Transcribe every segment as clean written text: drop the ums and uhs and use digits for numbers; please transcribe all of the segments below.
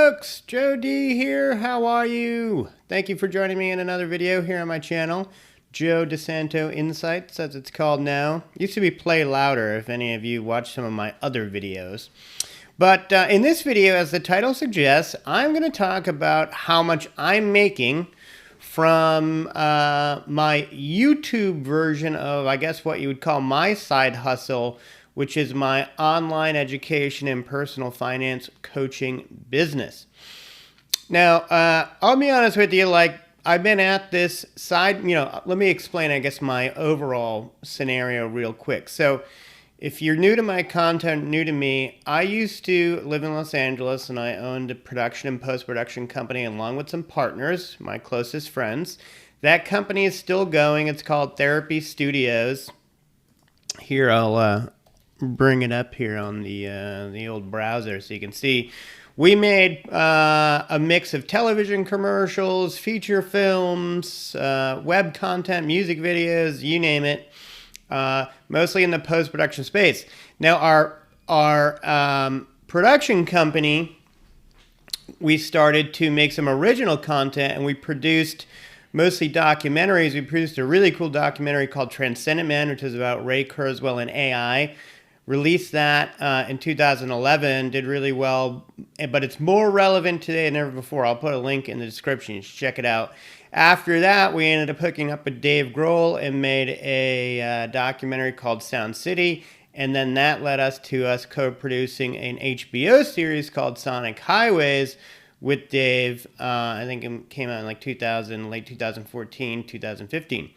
folks, Joe D here. How are you? Thank you for joining me in another video here on my channel, Joe DeSanto Insights, as it's called now. Used to be Play Louder if any of you watched some of my other videos. But in this video, as the title suggests, I'm going to talk about how much I'm making from my YouTube version of, I guess, what you would call my side hustle, which is my online education and personal finance coaching business. Now, I'll be honest with you, like, I've been at this side, let me explain, I guess, my overall scenario real quick. So if you're new to my content, new to me, I used to live in Los Angeles and I owned a production and post-production company along with some partners, my closest friends. That company is still going. It's called Therapy Studios. Here, I'll bring it up here on the old browser so you can see. We made a mix of television commercials, feature films, web content, music videos, you name it. Mostly in the post-production space. Now, our production company, we started to make some original content, and we produced mostly documentaries. We produced a really cool documentary called Transcendent Man, which is about Ray Kurzweil and AI. Released that in 2011, did really well, but it's more relevant today than ever before. I'll put a link in the description. You should check it out. After that, we ended up hooking up with Dave Grohl and made a documentary called Sound City, and then that led us to us co-producing an HBO series called Sonic Highways with Dave. I think it came out in like late 2014, 2015.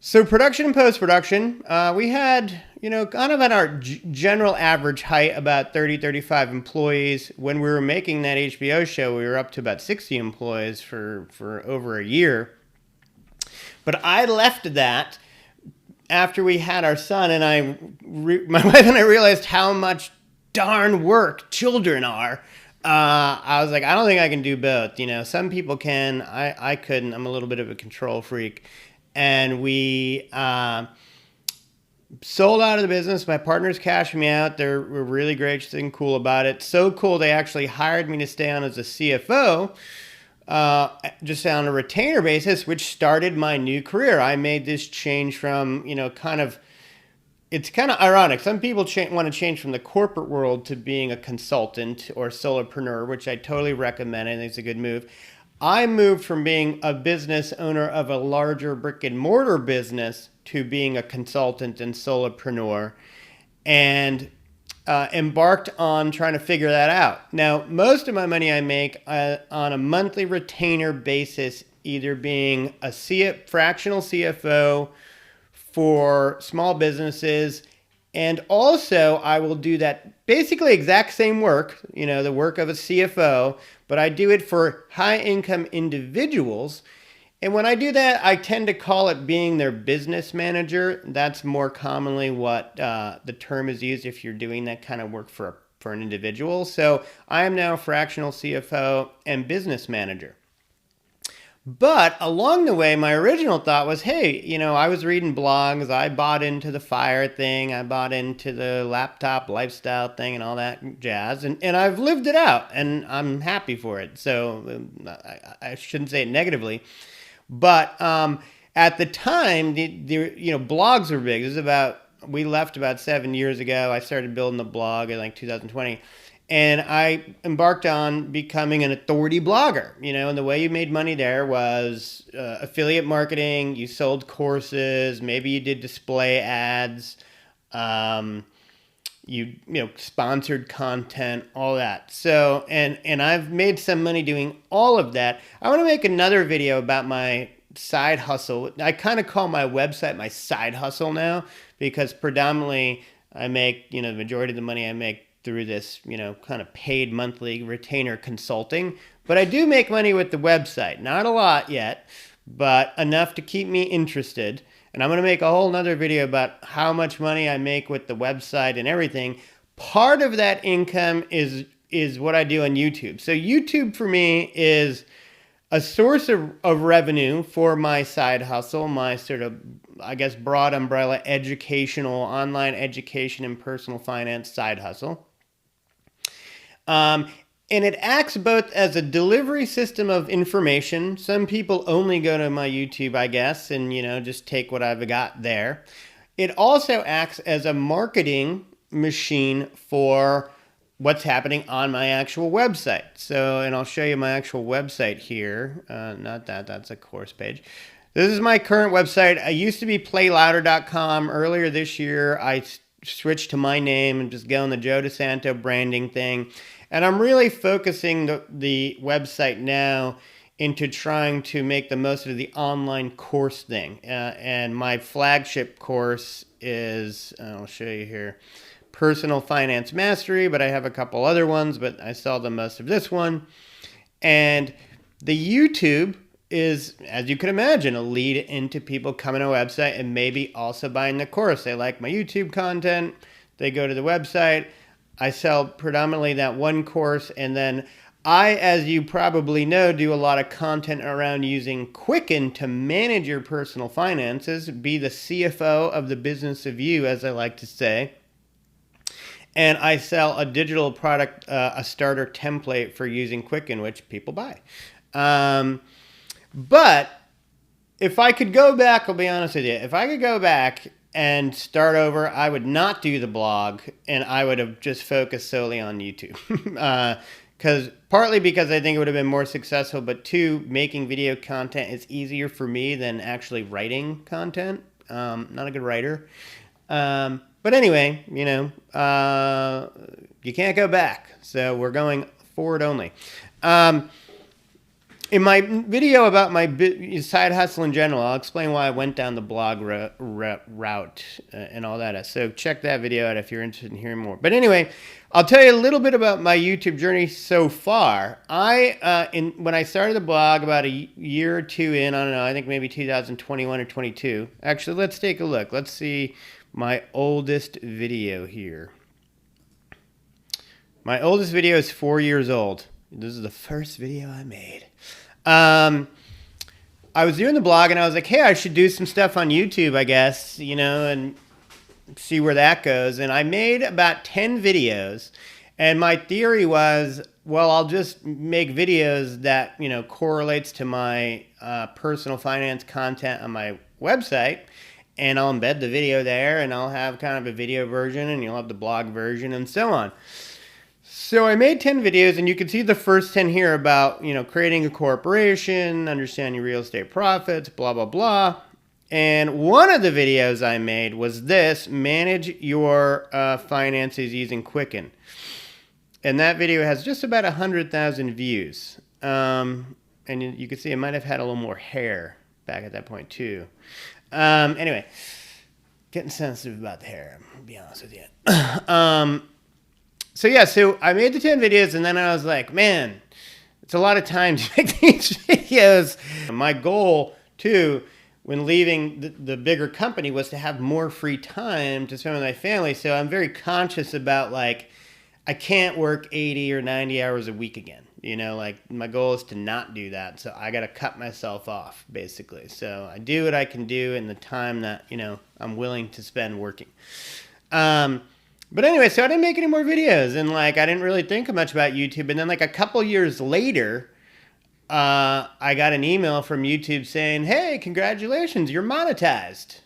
So production and post-production, we had, kind of at our general average height, about 30, 35 employees. When we were making that HBO show, we were up to about 60 employees for over a year. But I left that after we had our son, and my wife and I realized how much darn work children are. I was like, I don't think I can do both. Some people can. I couldn't. I'm a little bit of a control freak. And we sold out of the business. My partners cashed me out. They were really gracious and cool about it. So cool, they actually hired me to stay on as a CFO, just on a retainer basis, which started my new career. I made this change from, it's kind of ironic. Some people want to change from the corporate world to being a consultant or solopreneur, which I totally recommend. I think it's a good move. I moved from being a business owner of a larger brick and mortar business to being a consultant and solopreneur, and embarked on trying to figure that out. Now, most of my money I make on a monthly retainer basis, either being a fractional CFO for small businesses, and also I will do that basically exact same work, the work of a CFO, but I do it for high-income individuals. And when I do that, I tend to call it being their business manager. That's more commonly what the term is used if you're doing that kind of work for an individual. So I am now a fractional CFO and business manager. But along the way, my original thought was, hey, I was reading blogs. I bought into the FIRE thing. I bought into the laptop lifestyle thing and all that jazz. And I've lived it out, and I'm happy for it. So I shouldn't say it negatively. But at the time, blogs were big. We left about 7 years ago. I started building the blog in like 2020. And I embarked on becoming an authority blogger, and the way you made money there was affiliate marketing. You sold courses, maybe you did display ads, you sponsored content, all that. So, and I've made some money doing all of that. I want to make another video about my side hustle. I kind of call my website my side hustle now, because predominantly I make, the majority of the money I make through this, kind of paid monthly retainer consulting. But I do make money with the website. Not a lot yet, but enough to keep me interested. And I'm going to make a whole nother video about how much money I make with the website and everything. Part of that income is what I do on YouTube. So YouTube for me is a source of revenue for my side hustle, my sort of, I guess, broad umbrella educational, online education and personal finance side hustle. And it acts both as a delivery system of information. Some people only go to my YouTube, I guess, and, just take what I've got there. It also acts as a marketing machine for what's happening on my actual website. So, and I'll show you my actual website here. Not that, that's a course page. This is my current website. I used to be playlouder.com. Earlier this year, I switched to my name and just going the Joe DeSanto branding thing. And I'm really focusing the website now into trying to make the most of the online course thing. And my flagship course is, I'll show you here, Personal Finance Mastery, but I have a couple other ones, but I sell the most of this one. And the YouTube is, as you can imagine, a lead into people coming to a website and maybe also buying the course. They like my YouTube content, they go to the website. I sell predominantly that one course, and then I, as you probably know, do a lot of content around using Quicken to manage your personal finances, be the CFO of the business of you, as I like to say. And I sell a digital product, a starter template for using Quicken, which people buy. But if I could go back, I'll be honest with you, if I could go back and start over, I would not do the blog, and I would have just focused solely on YouTube. Partly because I think it would have been more successful, but two, making video content is easier for me than actually writing content. Not a good writer. But anyway, you can't go back, so we're going forward only. In my video about my side hustle in general, I'll explain why I went down the blog route and all that. So check that video out if you're interested in hearing more. But anyway, I'll tell you a little bit about my YouTube journey so far. When I started the blog about a year or two in, I don't know, I think maybe 2021 or 22. Actually, let's take a look. Let's see my oldest video here. My oldest video is 4 years old. This is the first video I made. I was doing the blog and I was like, hey, I should do some stuff on YouTube, I guess, and see where that goes. And I made about 10 videos. And my theory was, well, I'll just make videos that, correlates to my personal finance content on my website. And I'll embed the video there, and I'll have kind of a video version, and you'll have the blog version, and so on. So I made 10 videos, and you can see the first 10 here about, creating a corporation, understanding real estate profits, blah, blah, blah. And one of the videos I made was this, manage your finances using Quicken. And that video has just about 100,000 views. And you can see it might have had a little more hair back at that point too. Anyway, getting sensitive about the hair, I'll be honest with you. So I made the 10 videos, and then I was like, man, it's a lot of time to make these videos. My goal, too, when leaving the bigger company was to have more free time to spend with my family. So I'm very conscious about, I can't work 80 or 90 hours a week again. My goal is to not do that. So I got to cut myself off, basically. So I do what I can do in the time that, I'm willing to spend working. But anyway, so I didn't make any more videos, and I didn't really think much about YouTube. And then a couple years later, I got an email from YouTube saying, hey, congratulations, you're monetized.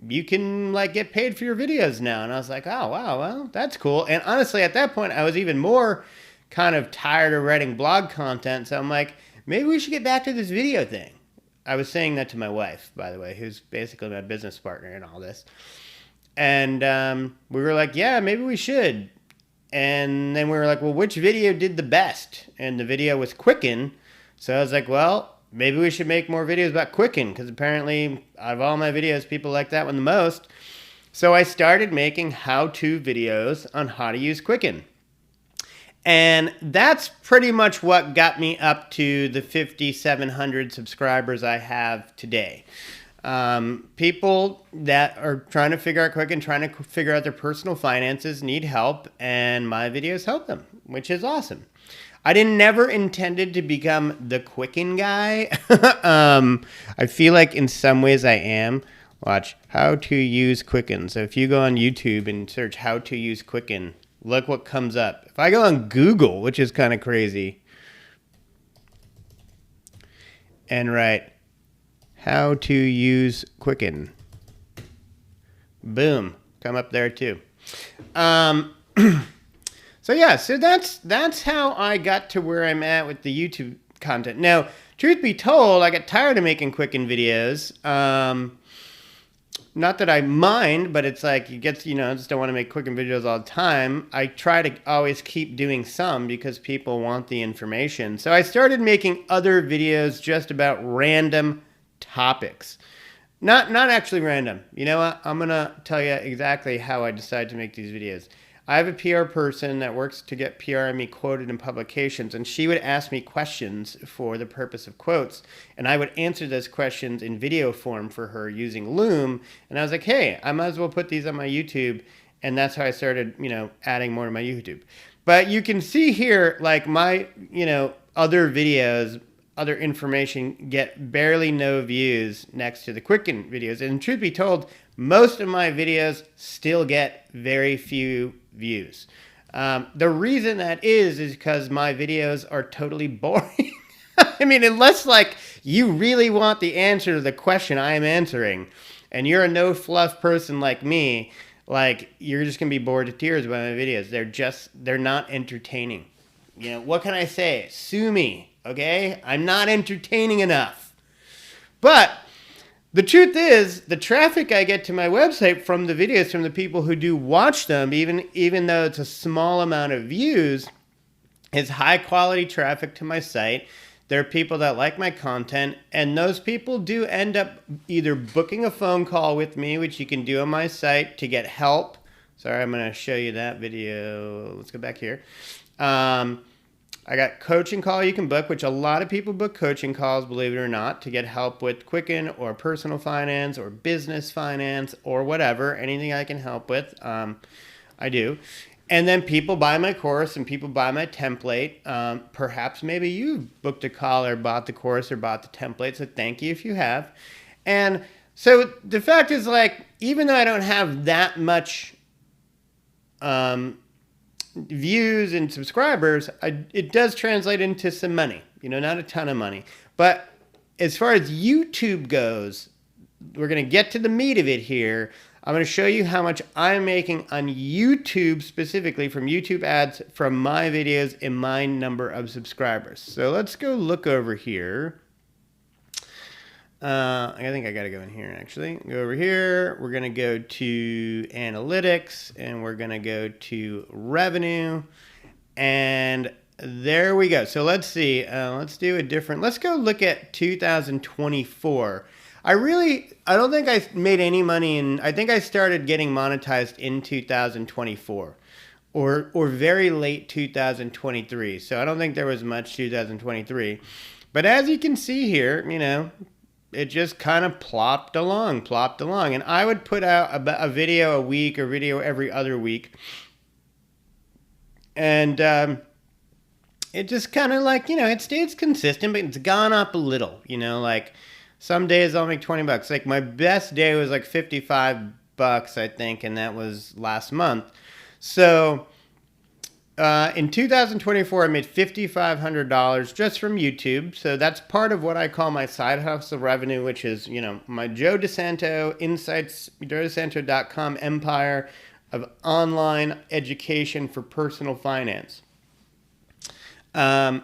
You can get paid for your videos now. And I was like, oh, wow, well, that's cool. And honestly, at that point, I was even more kind of tired of writing blog content. So I'm like, maybe we should get back to this video thing. I was saying that to my wife, by the way, who's basically my business partner in all this. And we were like, yeah, maybe we should. And then we were like, well, which video did the best? And the video was Quicken. So I was like, well, maybe we should make more videos about Quicken, because apparently out of all my videos, people like that one the most. So I started making how-to videos on how to use Quicken. And that's pretty much what got me up to the 5,700 subscribers I have today. People that are trying to figure out Quicken, trying to figure out their personal finances, need help, and my videos help them, which is awesome. I never intended to become the Quicken guy. I feel like in some ways I am. Watch, how to use Quicken. So if you go on YouTube and search how to use Quicken, look what comes up. If I go on Google, which is kind of crazy, and write how to use Quicken, boom, come up there too. So yeah, so that's how I got to where I'm at with the YouTube content. Now, truth be told, I got tired of making Quicken videos. Not that I mind, but it's like it gets, I just don't want to make Quicken videos all the time. I try to always keep doing some because people want the information. So I started making other videos just about random topics. Not actually random. You know what? I'm going to tell you exactly how I decided to make these videos. I have a PR person that works to get PRME quoted in publications, and she would ask me questions for the purpose of quotes, and I would answer those questions in video form for her using Loom, and I was like, hey, I might as well put these on my YouTube, and that's how I started, adding more to my YouTube. But you can see here, like my, other videos, other information get barely no views next to the Quicken videos, and truth be told, most of my videos still get very few views. The reason that is because my videos are totally boring. I mean, unless like you really want the answer to the question I'm answering, and you're a no fluff person like me, like you're just gonna be bored to tears by my videos. They're not entertaining. What can I say? Sue me, okay? I'm not entertaining enough. But the truth is, the traffic I get to my website from the videos, from the people who do watch them, even though it's a small amount of views, is high quality traffic to my site. There are people that like my content, and those people do end up either booking a phone call with me, which you can do on my site to get help. Sorry, I'm going to show you that video. Let's go back here. I got coaching call you can book, which a lot of people book coaching calls, believe it or not, to get help with Quicken or personal finance or business finance or whatever, anything I can help with, I do. And then people buy my course and people buy my template. Perhaps maybe you've booked a call or bought the course or bought the template, so thank you if you have. And so the fact is, like, even though I don't have that much views and subscribers, it does translate into some money, not a ton of money. But as far as YouTube goes, we're going to get to the meat of it here. I'm going to show you how much I'm making on YouTube, specifically from YouTube ads from my videos and my number of subscribers. So let's go look over here. I think I got to go in here, actually. Go over here. We're going to go to analytics, and we're going to go to revenue. And there we go. So let's see. Let's do a different. Let's go look at 2024. I don't think I made any money I think I started getting monetized in 2024 or very late 2023. So I don't think there was much 2023. But as you can see here, it just kind of plopped along. And I would put out a video a week or video every other week. And it just kind of like, it stays consistent, but it's gone up a little, like some days I'll make 20 bucks. Like my best day was like 55 bucks, I think. And that was last month. So in 2024, I made $5,500 just from YouTube. So that's part of what I call my side hustle revenue, which is, my Joe DeSanto Insights, JoeDeSanto.com empire of online education for personal finance. And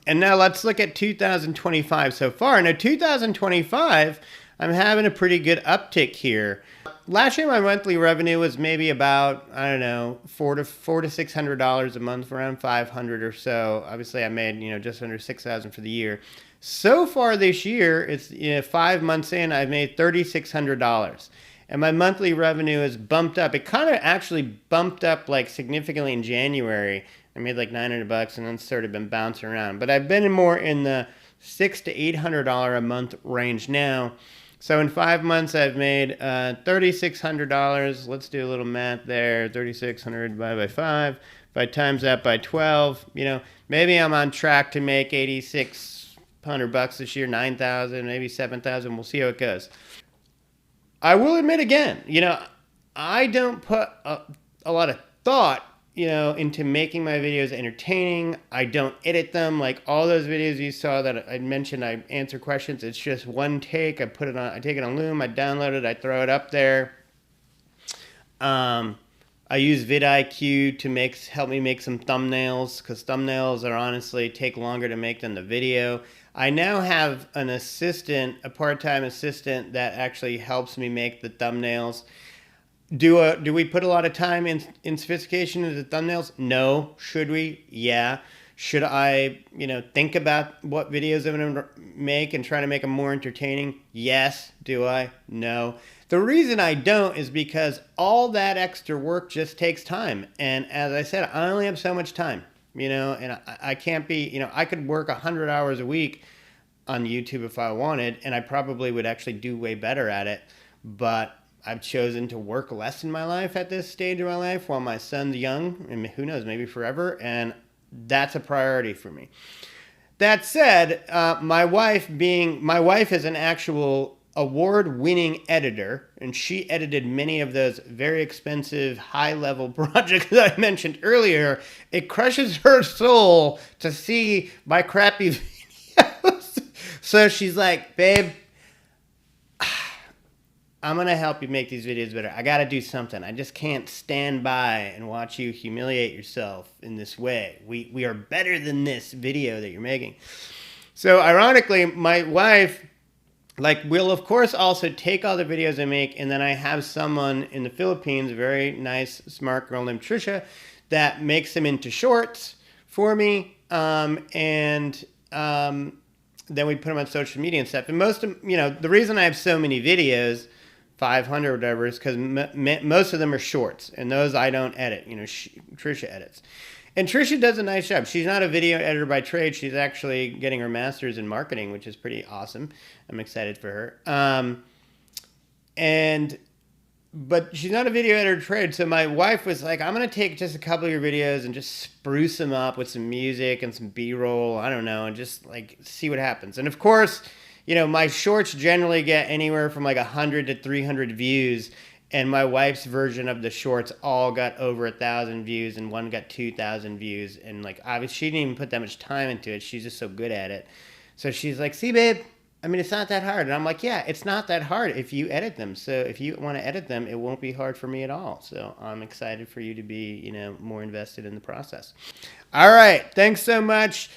now let's look at 2025 so far. Now, 2025, I'm having a pretty good uptick here. Last year, my monthly revenue was maybe about, I don't know, $400 to $600 a month, around 500 or so. Obviously, I made, just under 6,000 for the year. So far this year, it's 5 months in, I've made $3,600. And my monthly revenue is bumped up. It kind of actually bumped up like significantly in January. I made like $900 and then sort of been bouncing around. But I've been more in the $600 to $800 a month range now. So in 5 months, I've made $3,600. Let's do a little math there. 3,600 divided by 5. If I times that by 12, maybe I'm on track to make $8,600 this year, 9,000, maybe 7,000. We'll see how it goes. I will admit again, I don't put a lot of thought into making my videos entertaining. I don't edit them. Like all those videos you saw that I mentioned, I answer questions. It's just one take. I take it on Loom, I download it, I throw it up there. I use vidIQ to help me make some thumbnails, because thumbnails are honestly take longer to make than the video. I now have an assistant, a part-time assistant that actually helps me make the thumbnails. Do we put a lot of time in sophistication into thumbnails? No. Should we? Yeah. Should I, think about what videos I'm going to make and try to make them more entertaining? Yes. Do I? No. The reason I don't is because all that extra work just takes time. And as I said, I only have so much time, and I can't be, I could work 100 hours a week on YouTube if I wanted, and I probably would actually do way better at it. But I've chosen to work less in my life at this stage of my life while my son's young, and who knows, maybe forever, and that's a priority for me. That said, my wife is an actual award-winning editor, and she edited many of those very expensive, high-level projects that I mentioned earlier. It crushes her soul to see my crappy videos. So she's like, babe, I'm going to help you make these videos better. I got to do something. I just can't stand by and watch you humiliate yourself in this way. We are better than this video that you're making. So ironically, my wife will of course also take all the videos I make, and then I have someone in the Philippines, a very nice, smart girl named Trisha, that makes them into shorts for me. Then we put them on social media and stuff. And most of, the reason I have so many videos, 500 or whatever, is because most of them are shorts, and those I don't edit. Trisha edits. And Trisha does a nice job. She's not a video editor by trade. She's actually getting her master's in marketing, which is pretty awesome. I'm excited for her. But she's not a video editor trade. So my wife was like, I'm going to take just a couple of your videos and just spruce them up with some music and some B-roll. I don't know. And just see what happens. And of course, my shorts generally get anywhere from 100 to 300 views. And my wife's version of the shorts all got over 1,000 views, and one got 2,000 views. And obviously she didn't even put that much time into it. She's just so good at it. So she's like, see, babe, it's not that hard. And I'm like, yeah, it's not that hard if you edit them. So if you want to edit them, it won't be hard for me at all. So I'm excited for you to be, more invested in the process. All right. Thanks so much.